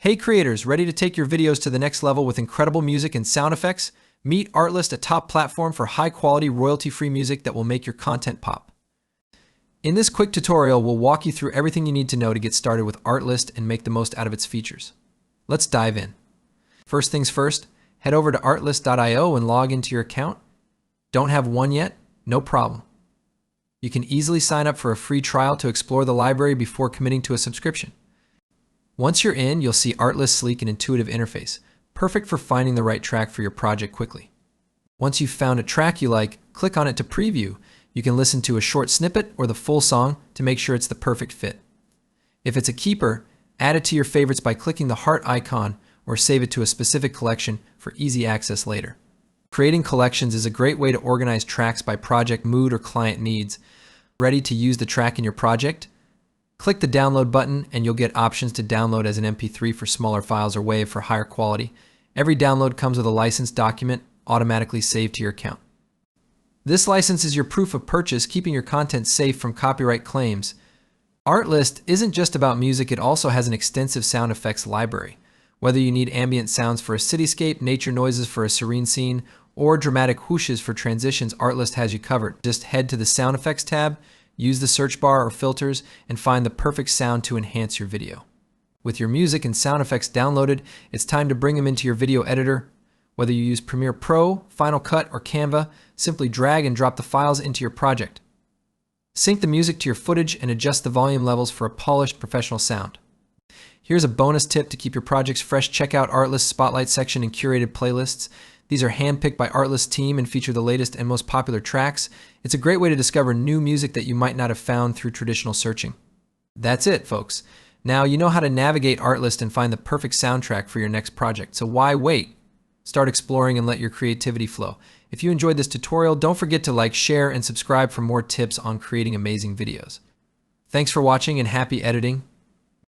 Hey creators, ready to take your videos to the next level with incredible music and sound effects? Meet Artlist, a top platform for high-quality, royalty-free music that will make your content pop. In this quick tutorial, we'll walk you through everything you need to know to get started with Artlist and make the most out of its features. Let's dive in. First things first, head over to artlist.io and log into your account. Don't have one yet? No problem. You can easily sign up for a free trial to explore the library before committing to a subscription. Once you're in, you'll see Artlist's sleek and intuitive interface, perfect for finding the right track for your project quickly. Once you've found a track you like, click on it to preview. You can listen to a short snippet or the full song to make sure it's the perfect fit. If it's a keeper, add it to your favorites by clicking the heart icon or save it to a specific collection for easy access later. Creating collections is a great way to organize tracks by project mood or client needs. Ready to use the track in your project? Click the download button and you'll get options to download as an MP3 for smaller files or WAV for higher quality. Every download comes with a licensed document automatically saved to your account. This license is your proof of purchase, keeping your content safe from copyright claims. Artlist isn't just about music, it also has an extensive sound effects library. Whether you need ambient sounds for a cityscape, nature noises for a serene scene, or dramatic whooshes for transitions, Artlist has you covered. Just head to the Sound Effects tab, use the search bar or filters, and find the perfect sound to enhance your video. With your music and sound effects downloaded, it's time to bring them into your video editor. Whether you use Premiere Pro, Final Cut, or Canva, simply drag and drop the files into your project. Sync the music to your footage and adjust the volume levels for a polished professional sound. Here's a bonus tip to keep your projects fresh. Check out Artlist's Spotlight section and curated playlists. These are handpicked by Artlist's team and feature the latest and most popular tracks. It's a great way to discover new music that you might not have found through traditional searching. That's it, folks. Now you know how to navigate Artlist and find the perfect soundtrack for your next project. So why wait? Start exploring and let your creativity flow. If you enjoyed this tutorial, don't forget to like, share, and subscribe for more tips on creating amazing videos. Thanks for watching and happy editing.